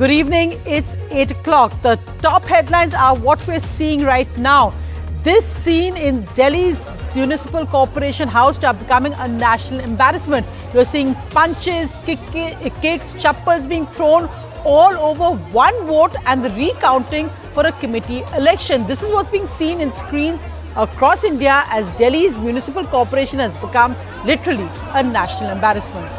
Good evening. It's 8 o'clock. The top headlines are what we're seeing right now. This scene in Delhi's Municipal Corporation House are becoming a national embarrassment. You're seeing punches, kicks, chappals being thrown all over one vote and the recounting for a committee election. This is what's being seen in screens across India as Delhi's Municipal Corporation has become literally a national embarrassment.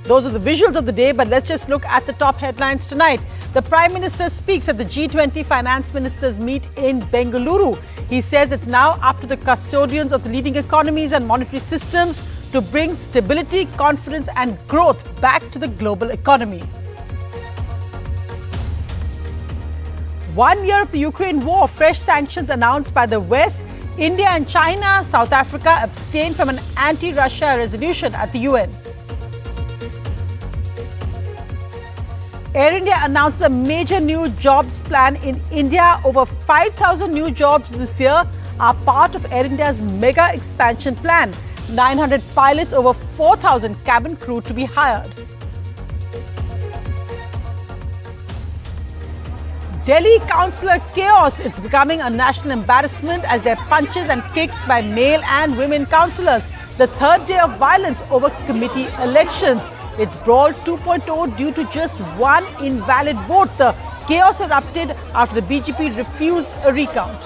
Those are the visuals of the day, but let's just look at the top headlines tonight. The Prime Minister speaks at the G20 Finance Ministers meet in Bengaluru. He says it's now up to the custodians of the leading economies and monetary systems to bring stability, confidence and growth back to the global economy. 1 year of the Ukraine war, fresh sanctions announced by the West. India and China, South Africa abstained from an anti-Russia resolution at the UN. Air India announced a major new jobs plan in India. Over 5,000 new jobs this year are part of Air India's mega expansion plan. 900 pilots, over 4,000 cabin crew to be hired. Delhi councillor chaos. It's becoming a national embarrassment as there are punches and kicks by male and women councillors. The third day of violence over committee elections. It's Brawl 2.0 due to just one invalid vote. The chaos erupted after the BJP refused a recount.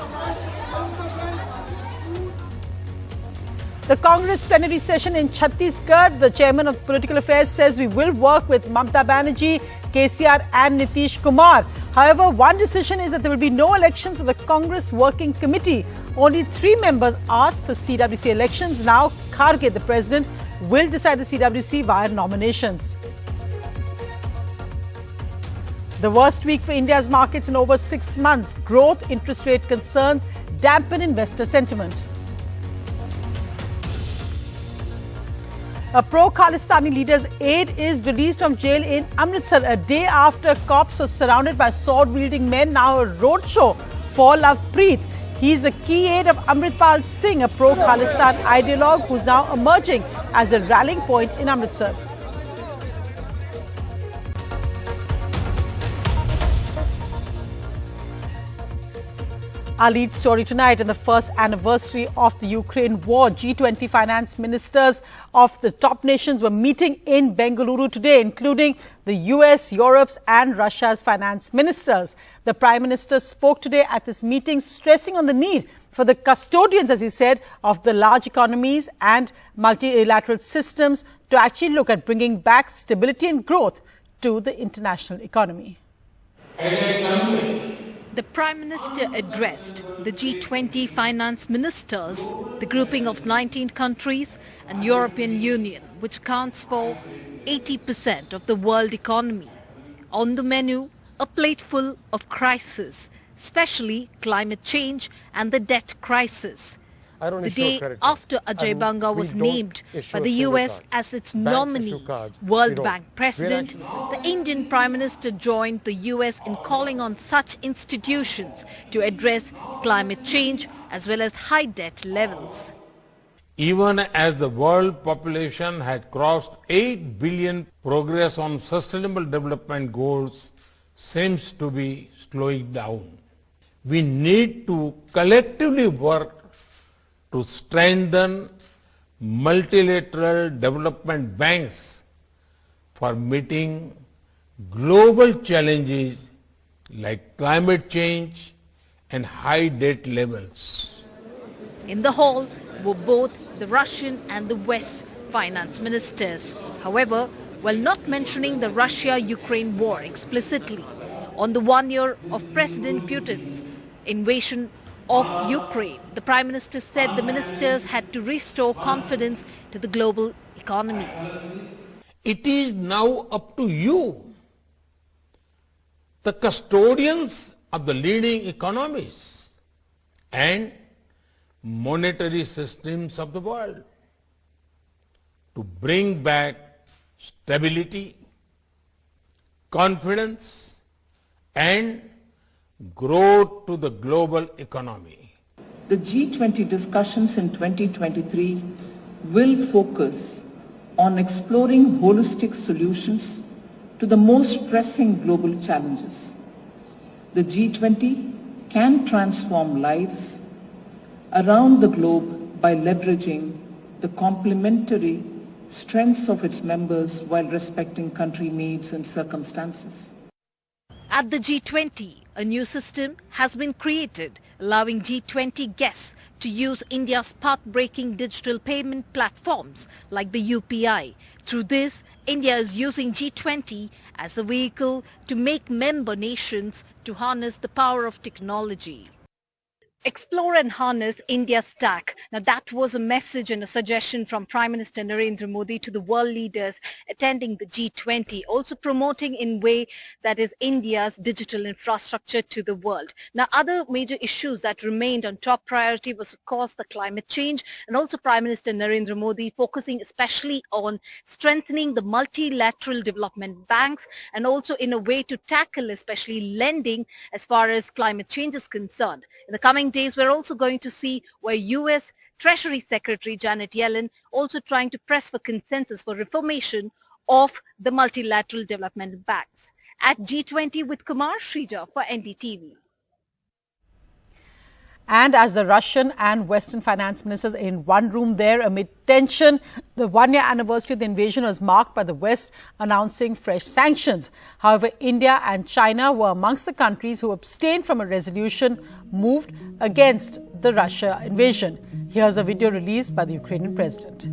The Congress plenary session in Chhattisgarh, the chairman of political affairs says we will work with Mamata Banerjee, KCR and Nitish Kumar. However, one decision is that there will be no elections for the Congress Working Committee. Only 3 members asked for CWC elections. Now, Kharge, the president, will decide the CWC via nominations. The worst week for India's markets in over 6 months. Growth, interest rate concerns dampen investor sentiment. A pro-Khalistani leader's aide is released from jail in Amritsar a day after cops were surrounded by sword-wielding men. Now a roadshow for Lovepreet. He is the key aide of Amritpal Singh, a pro-Khalistan ideologue who's now emerging as a rallying point in Amritsar. Our lead story tonight, in the first anniversary of the Ukraine war, G20 Finance Ministers of the top nations were meeting in Bengaluru today, including the US, Europe's and Russia's finance ministers. The Prime Minister spoke today at this meeting, stressing on the need for the custodians, as he said, of the large economies and multilateral systems to actually look at bringing back stability and growth to the international economy. The Prime Minister addressed the G20 Finance Ministers, the grouping of 19 countries and European Union, which accounts for 80% of the world economy. On the menu, a plate full of crises, especially climate change and the debt crisis. The day after Ajay Banga was named by the US as its nominee World Bank president, the Indian Prime Minister joined the US in calling on such institutions to address climate change as well as high debt levels. Even as the world population has crossed 8 billion, progress on sustainable development goals seems to be slowing down. We need to collectively work to strengthen multilateral development banks for meeting global challenges like climate change and high debt levels. In the hall were both the Russian and the West finance ministers. However, while not mentioning the Russia-Ukraine war explicitly, on the 1 year of President Putin's invasion of Ukraine, the Prime Minister said the ministers had to restore confidence to the global economy. It is now up to you, the custodians of the leading economies and monetary systems of the world, to bring back stability, confidence and growth to the global economy. The G20 discussions in 2023 will focus on exploring holistic solutions to the most pressing global challenges. The G20 can transform lives around the globe by leveraging the complementary strengths of its members while respecting country needs and circumstances. At the G20, a new system has been created, allowing G20 guests to use India's path-breaking digital payment platforms like the UPI. Through this, India is using G20 as a vehicle to make member nations to harness the power of technology. Explore and harness India's stack. Now that was a message and a suggestion from Prime Minister Narendra Modi to the world leaders attending the G20, also promoting in way that is India's digital infrastructure to the world. Now other major issues that remained on top priority was of course the climate change, and also Prime Minister Narendra Modi focusing especially on strengthening the multilateral development banks and also in a way to tackle especially lending as far as climate change is concerned. In the coming days, we're also going to see where U.S. Treasury Secretary Janet Yellen also trying to press for consensus for reformation of the multilateral development banks. At G20 with Kumar Shrija for NDTV. And as the Russian and Western finance ministers in one room there amid tension, the one-year anniversary of the invasion was marked by the West announcing fresh sanctions. However, India and China were amongst the countries who abstained from a resolution moved against the Russia invasion. Here's a video released by the Ukrainian president.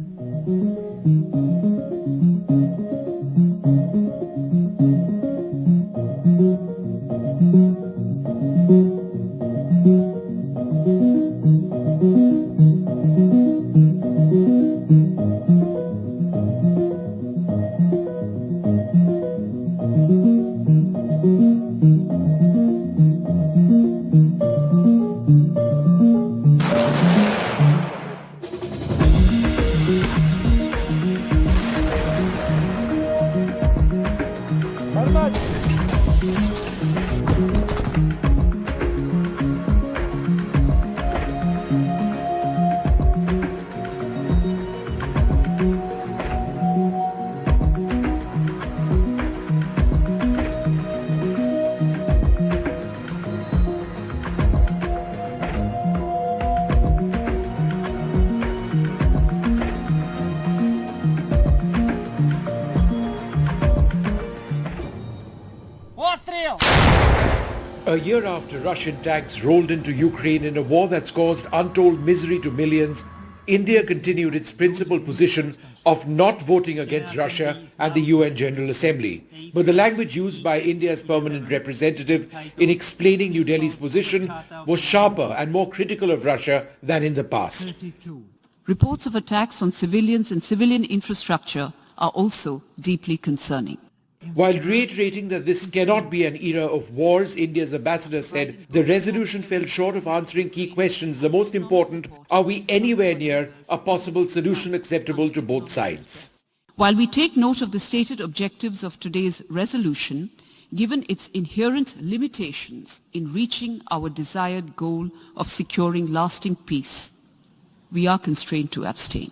A year after Russian tanks rolled into Ukraine in a war that's caused untold misery to millions, India continued its principled position of not voting against Russia at the UN General Assembly. But the language used by India's permanent representative in explaining New Delhi's position was sharper and more critical of Russia than in the past. Reports of attacks on civilians and civilian infrastructure are also deeply concerning. While reiterating that this cannot be an era of wars, India's ambassador said the resolution fell short of answering key questions. The most important, are we anywhere near a possible solution acceptable to both sides? While we take note of the stated objectives of today's resolution, given its inherent limitations in reaching our desired goal of securing lasting peace, we are constrained to abstain.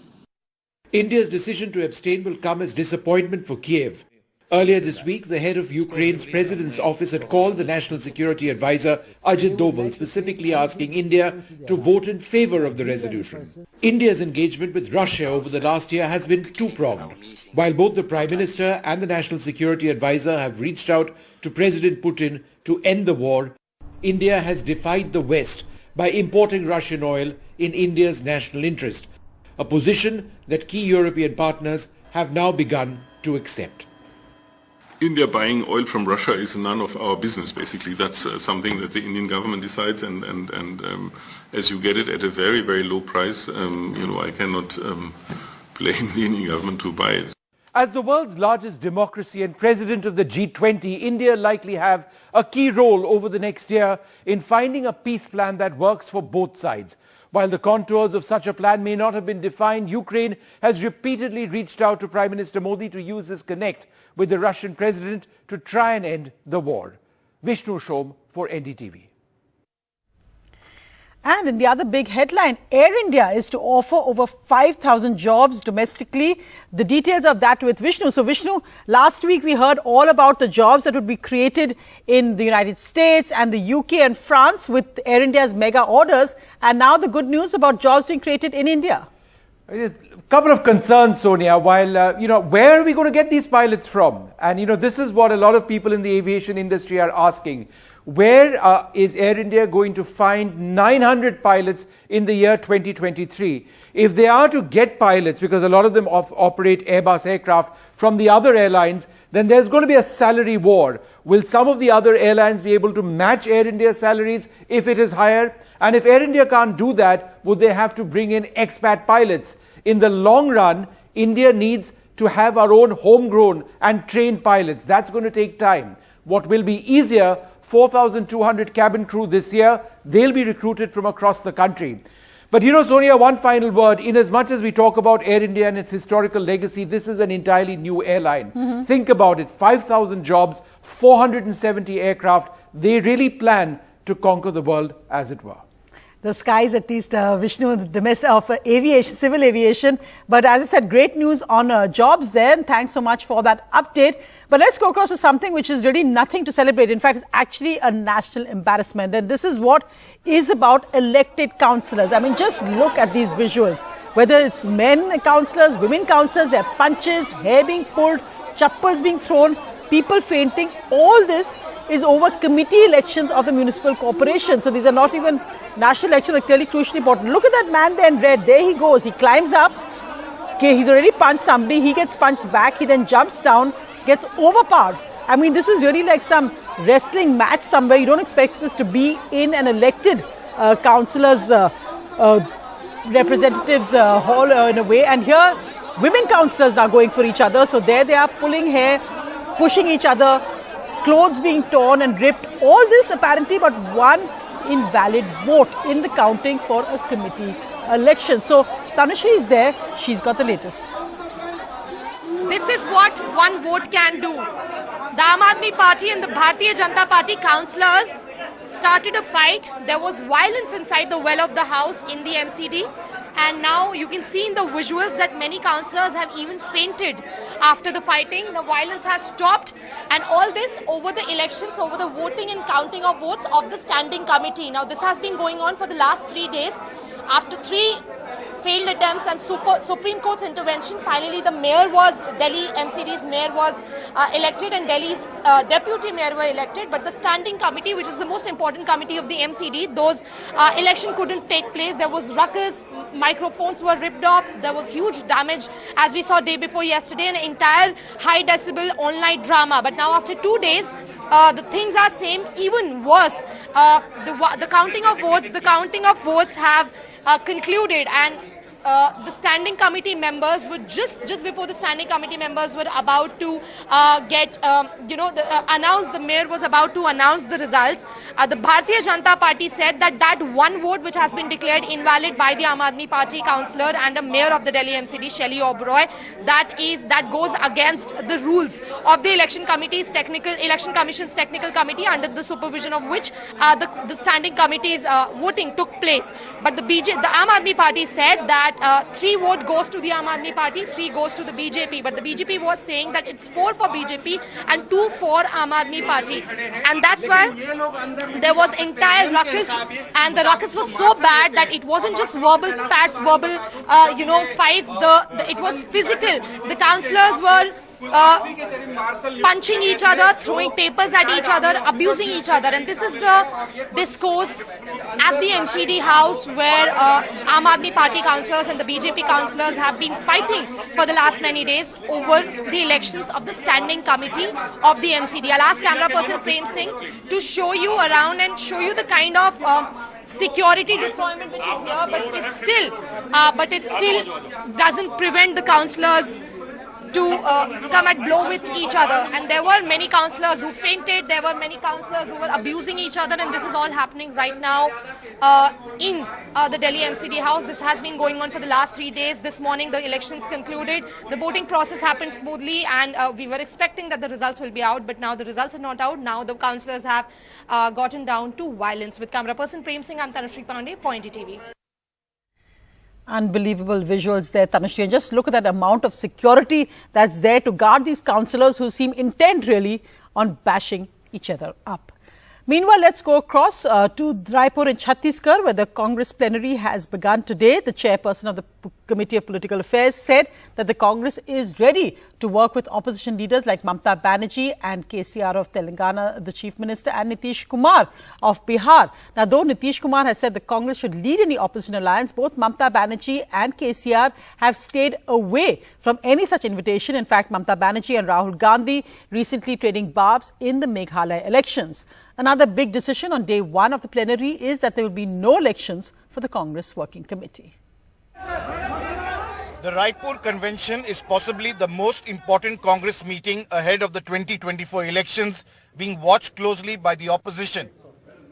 India's decision to abstain will come as disappointment for Kiev. Earlier this week, the head of Ukraine's president's office had called the National Security Advisor Ajit Doval, specifically asking India to vote in favor of the resolution. India's engagement with Russia over the last year has been two-pronged. While both the Prime Minister and the National Security Advisor have reached out to President Putin to end the war, India has defied the West by importing Russian oil in India's national interest, a position that key European partners have now begun to accept. India buying oil from Russia is none of our business, basically. That's something that the Indian government decides, and as you get it at a very, very low price, I cannot blame the Indian government to buy it. As the world's largest democracy and president of the G20, India likely have a key role over the next year in finding a peace plan that works for both sides. While the contours of such a plan may not have been defined, Ukraine has repeatedly reached out to Prime Minister Modi to use his connect with the Russian president to try and end the war. Vishnu Shom for NDTV. And in the other big headline, Air India is to offer over 5,000 jobs domestically. The details of that with Vishnu. So Vishnu, last week we heard all about the jobs that would be created in the United States and the UK and France with Air India's mega orders. And now the good news about jobs being created in India. A couple of concerns, Sonia. While, where are we going to get these pilots from? And, this is what a lot of people in the aviation industry are asking. Where is Air India going to find 900 pilots in the year 2023? If they are to get pilots, because a lot of them operate Airbus aircraft from the other airlines, then there's going to be a salary war. Will some of the other airlines be able to match Air India's salaries if it is higher? And if Air India can't do that, would they have to bring in expat pilots? In the long run, India needs to have our own homegrown and trained pilots. That's going to take time. What will be easier, 4,200 cabin crew this year, they'll be recruited from across the country. But Sonia, one final word. In as much as we talk about Air India and its historical legacy, this is an entirely new airline. Think about it, 5,000 jobs, 470 aircraft. They really plan to conquer the world, as it were. The skies, at least, Vishnu, of aviation, civil aviation. But as I said, great news on jobs there. And thanks so much for that update. But let's go across to something which is really nothing to celebrate. In fact, it's actually a national embarrassment. And this is what is about elected councillors. I mean, just look at these visuals. Whether it's men councillors, women councillors, their punches, hair being pulled, chappals being thrown, people fainting. All this is over committee elections of the municipal corporation. So these are not even national elections, are clearly crucially important. Look at that man there in red. There he goes. He climbs up. Okay, he's already punched somebody. He gets punched back. He then jumps down, gets overpowered. I mean, this is really like some wrestling match somewhere. You don't expect this to be in an elected councillors' representatives hall in a way. And here, women councillors now going for each other. So there they are, pulling hair, pushing each other, clothes being torn and ripped. All this apparently but one invalid vote in the counting for a committee election. So Tanushree is there. She's got the latest. This is what one vote can do. The Aam Aadmi Party and the Bharatiya Janata Party councillors started a fight. There was violence inside the well of the house in the MCD. And now you can see in the visuals that many councillors have even fainted after the fighting. The violence has stopped, and all this over the elections, over the voting and counting of votes of the standing committee. Now this has been going on for the last 3 days. After 3 failed attempts and Supreme Court's intervention, finally the mayor was, Delhi MCD's mayor was elected, and Delhi's deputy mayor were elected. But the standing committee, which is the most important committee of the MCD, those election couldn't take place. There was ruckus, microphones were ripped off, there was huge damage, as we saw day before yesterday, an entire high decibel all-night drama. But now after 2 days, the things are same, even worse. The counting of votes have concluded, and the standing committee members were just before the standing committee members were about to announce, the mayor was about to announce the results. The Bharatiya Janata Party said that one vote which has been declared invalid by the Aam Aadmi Party councillor and a mayor of the Delhi MCD, Shelly Oberoi, that goes against the rules of the election commission's technical committee, under the supervision of which the standing committee's voting took place. But the Aam Aadmi Party said that 3 vote goes to the Aam Aadmi Party, 3 goes to the BJP. But the BJP was saying that it's 4 for BJP and 2 for Aam Aadmi Party. And that's why there was entire ruckus, and the ruckus was so bad that it wasn't just verbal spats, verbal fights. It was physical. The councillors were punching each other, throwing papers at each other, abusing each other. And this is the discourse at the MCD house, where Aam Aadmi Party councillors and the BJP councillors have been fighting for the last many days over the elections of the standing committee of the MCD. I'll ask camera person Prem Singh to show you around and show you the kind of security deployment which is here, but it still doesn't prevent the councillors to come at blow with each other. And there were many councillors who fainted, there were many councillors who were abusing each other, and this is all happening right now in the Delhi MCD house. This has been going on for the last 3 days. This morning the elections concluded. The voting process happened smoothly, and we were expecting that the results will be out, but now the results are not out. Now the councillors have gotten down to violence. With camera person Prem Singh, I'm Tanushree Pandey for NDTV. Unbelievable visuals there, Tanushree. And just look at that amount of security that's there to guard these councillors who seem intent really on bashing each other up. Meanwhile, let's go across to Raipur in Chhattisgarh, where the Congress plenary has begun today. The chairperson of the Committee of Political Affairs said that the Congress is ready to work with opposition leaders like Mamata Banerjee and KCR of Telangana, the Chief Minister, and Nitish Kumar of Bihar. Now, though Nitish Kumar has said the Congress should lead any opposition alliance, both Mamata Banerjee and KCR have stayed away from any such invitation. In fact, Mamata Banerjee and Rahul Gandhi recently trading barbs in the Meghalaya elections. Another big decision on day one of the plenary is that there will be no elections for the Congress Working Committee. The Raipur Convention is possibly the most important Congress meeting ahead of the 2024 elections, being watched closely by the opposition.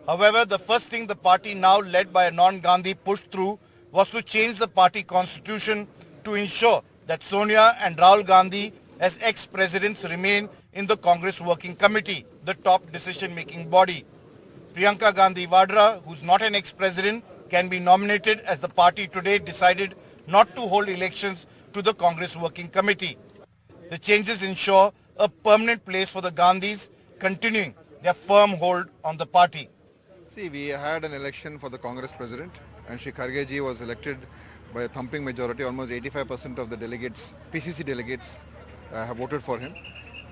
However, the first thing the party, now led by Anand Gandhi, pushed through was to change the party constitution to ensure that Sonia and Rahul Gandhi as ex-presidents remain in the Congress Working Committee, the top decision-making body. Priyanka Gandhi Vadra, who's not an ex-president, can be nominated, as the party today decided not to hold elections to the Congress Working Committee. The changes ensure a permanent place for the Gandhis, continuing their firm hold on the party. See, we had an election for the Congress president, and Shri Kharge ji was elected by a thumping majority. Almost 85% of the delegates, PCC delegates, have voted for him.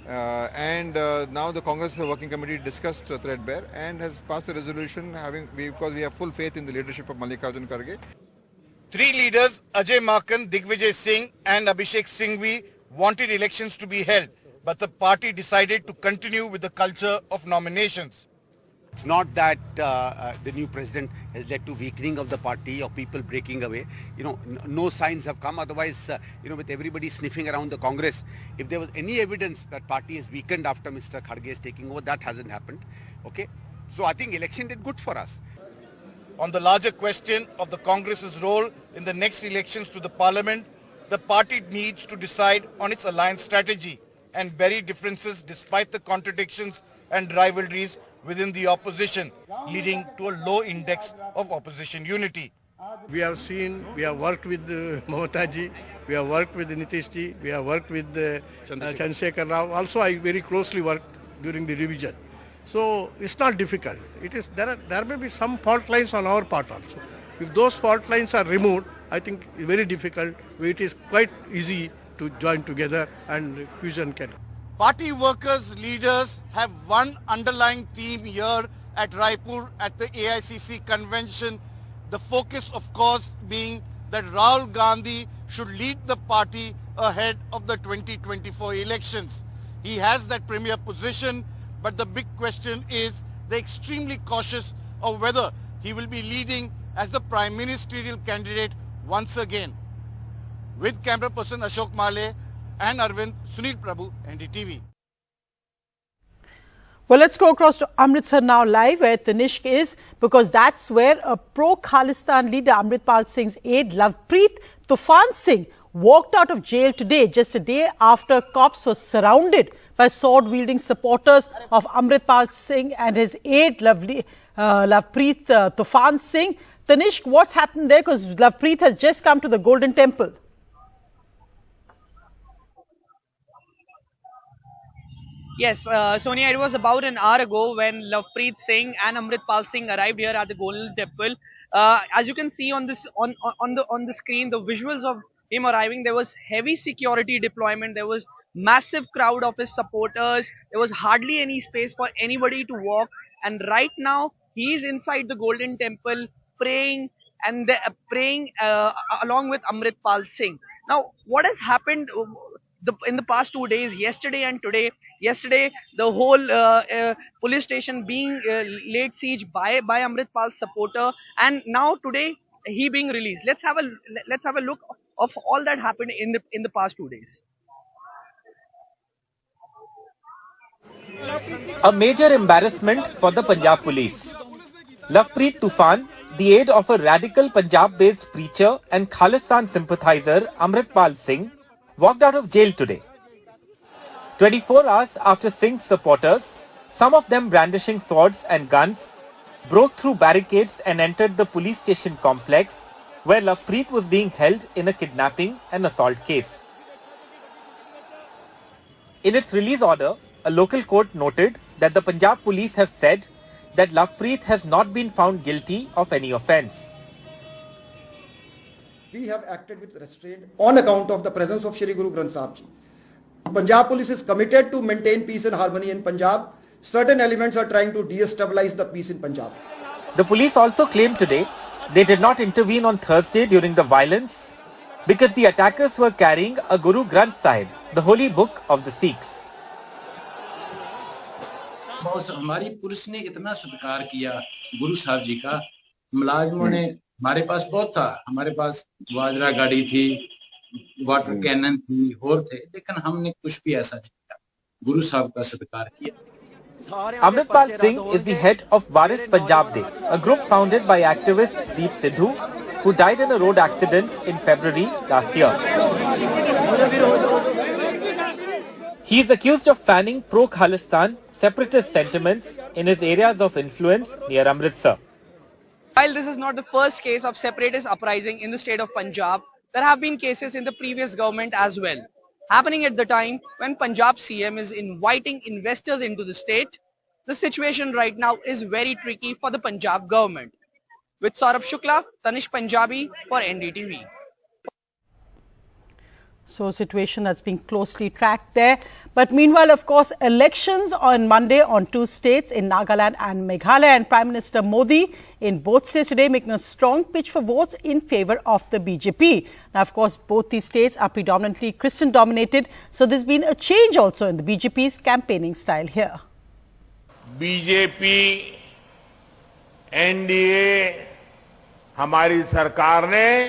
Now the Congress Working Committee discussed threadbare and has passed a resolution because we have full faith in the leadership of Mallikarjun Kharge. Three leaders, Ajay Makan, Digvijay Singh and Abhishek Singhvi, wanted elections to be held, but the party decided to continue with the culture of nominations. It's not that the new president has led to weakening of the party or people breaking away. No signs have come. Otherwise, with everybody sniffing around the Congress, if there was any evidence that party is weakened after Mr. Kharge is taking over, that hasn't happened. Okay, so I think election did good for us. On the larger question of the Congress's role in the next elections to the parliament, the party needs to decide on its alliance strategy and bury differences despite the contradictions and rivalries within the opposition, leading to a low index of opposition unity. We have worked with Mamata ji, we have worked with Nitish ji, we have worked with Chandrasekhar Rao. Also, I very closely worked during the revision. So it's not difficult. There may be some fault lines on our part also. If those fault lines are removed, I think it's very difficult. It is quite easy to join together and fusion can. Party workers, leaders have one underlying theme here at Raipur at the AICC convention. The focus, of course, being that Rahul Gandhi should lead the party ahead of the 2024 elections. He has that premier position, but the big question is they're extremely cautious of whether he will be leading as the prime ministerial candidate once again. With camera person Ashok Male and Arvind, Sunil Prabhu, NDTV. Well, let's go across to Amritsar now live, where Tanishq is, because that's where a pro-Khalistani leader, Amritpal Singh's aide, Lovepreet Tufan Singh, walked out of jail today, just a day after cops were surrounded by sword-wielding supporters of Amritpal Singh and his aide, Lovepreet Tufan Singh. Tanishq, what's happened there? Because Lovepreet has just come to the Golden Temple. Yes, Sonia, it was about an hour ago when Lovepreet Singh and Amritpal Singh arrived here at the Golden Temple. As you can see on this on the screen, the visuals of him arriving, there was heavy security deployment. There was massive crowd of his supporters. There was hardly any space for anybody to walk. And right now, he is inside the Golden Temple praying and praying along with Amritpal Singh. Now, what has happened in the past 2 days, yesterday and today? Yesterday, the whole police station being laid siege by Amritpal's supporter, and now today he being released. Let's have a look of all that happened in the past 2 days. A major embarrassment for the Punjab police. Lovepreet Tufan, the aide of a radical Punjab-based preacher and Khalistan sympathizer Amritpal Singh, walked out of jail today. 24 hours after Singh's supporters, some of them brandishing swords and guns, broke through barricades and entered the police station complex where Lovepreet was being held in a kidnapping and assault case. In its release order, a local court noted that the Punjab police have said that Lovepreet has not been found guilty of any offence. We have acted with restraint on account of the presence of Shri Guru Granth Sahib Ji. Punjab police is committed to maintain peace and harmony in Punjab. Certain elements are trying to destabilize the peace in Punjab. The police also claimed today they did not intervene on Thursday during the violence because the attackers were carrying a Guru Granth Sahib, the holy book of the Sikhs. हमारी police ने इतना सत्कार किया गुरु साहब जी का, मुलाजिमों ने, हमारे पास बहुत था, हमारे पास वाजरा गाड़ी थी, वाटर कैनन थी, और थे, लेकिन हमने कुछ भी ऐसा नहीं किया, गुरु साहब का सत्कार किया. Amritpal Singh is the head of Waris Punjab Day, a group founded by activist Deep Sidhu, who died in a road accident in February last year. He is accused of fanning pro-Khalistani separatist sentiments in his areas of influence near Amritsar. While this is not the first case of separatist uprising in the state of Punjab, there have been cases in the previous government as well, happening at the time when Punjab CM is inviting investors into the state. The situation right now is very tricky for the Punjab government. With Saurabh Shukla, Tanish Punjabi for NDTV. So, situation that's being closely tracked there. But meanwhile, of course, elections on Monday on two states in Nagaland and Meghalaya, and Prime Minister Modi in both states today making a strong pitch for votes in favour of the BJP. Now, of course, both these states are predominantly Christian dominated. So, there's been a change also in the BJP's campaigning style here. BJP, NDA, हमारी सरकार ने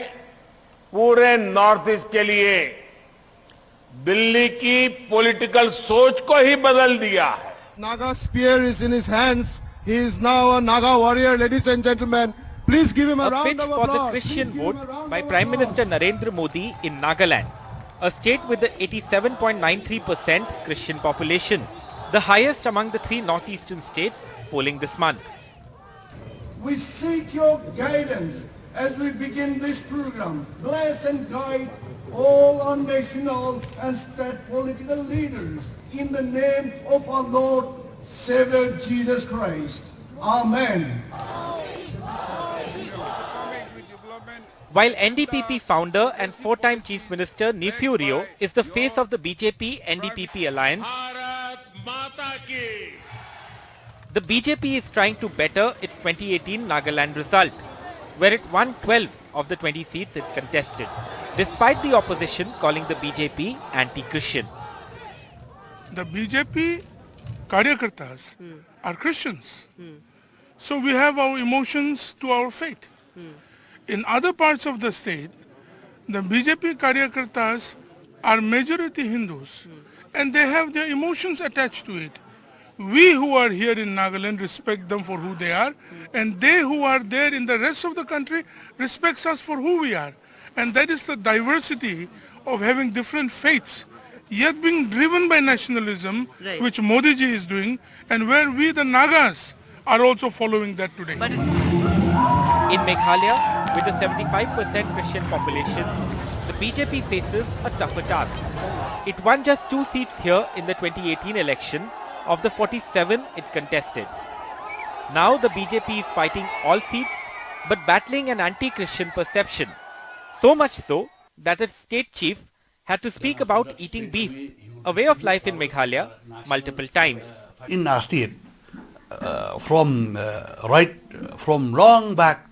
पूरे north east के लिए दिल्ली की political सोच को ही बदल दिया है. Naga spear is in his hands. He is now a Naga warrior, ladies and gentlemen. Please give him a round of applause. A pitch for the Christian vote by Prime Minister Narendra Modi in Nagaland, a state with the 87.93% Christian population, the highest among the three northeastern states polling this month. We seek your guidance as we begin this program. Bless and guide all our national and state political leaders in the name of our Lord Savior Jesus Christ. Amen. While NDTV founder and four-time Chief Minister Neefu Rio is the face of the BJP-NDTV alliance, the BJP is trying to better its 2018 Nagaland result, where it won 12 of the 20 seats it contested, despite the opposition calling the BJP anti-Christian. The BJP Karyakartas are Christians. So we have our emotions to our faith. In other parts of the state, the BJP Karyakartas are majority Hindus and they have their emotions attached to it. We who are here in Nagaland respect them for who they are, and they who are there in the rest of the country respects us for who we are. And that is the diversity of having different faiths, yet being driven by nationalism, which Modi ji is doing, and where we the Nagas are also following that today. In Meghalaya, with a 75% Christian population, the BJP faces a tougher task. It won just 2 seats here in the 2018 election of the 47 it contested. Now the BJP is fighting all seats but battling an anti-Christian perception. So much so that its state chief had to speak about eating beef, a way of life in Meghalaya, multiple times. In our state, from long back,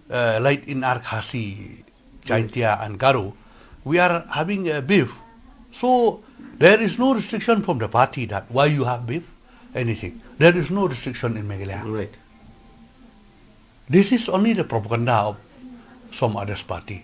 like in Arkhasi, Chaitya and Garo, we are having beef. So there is no restriction from the party that why you have beef, anything. There is no restriction in Meghalaya. Right. This is only the propaganda of some others party.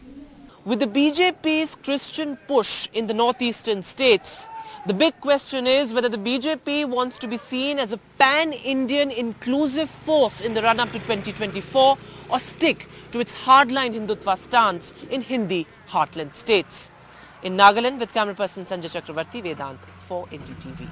With the BJP's Christian push in the northeastern states, The big question is whether the BJP wants to be seen as a pan-Indian inclusive force in the run-up to 2024 or stick to its hardline Hindutva stance in Hindi heartland states. In Nagaland, with camera person Sanjay Chakravarti, Vedant for NDTV.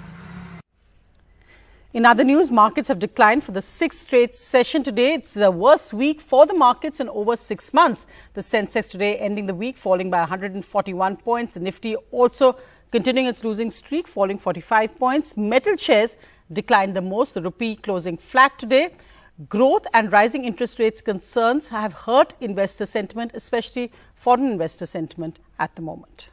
In other news, markets have declined for the sixth straight session today. It's the worst week for the markets in over 6 months. The Sensex today ending the week falling by 141 points. The Nifty also continuing its losing streak, falling 45 points. Metal shares declined the most, the rupee closing flat today. Growth and rising interest rates concerns have hurt investor sentiment, especially foreign investor sentiment at the moment.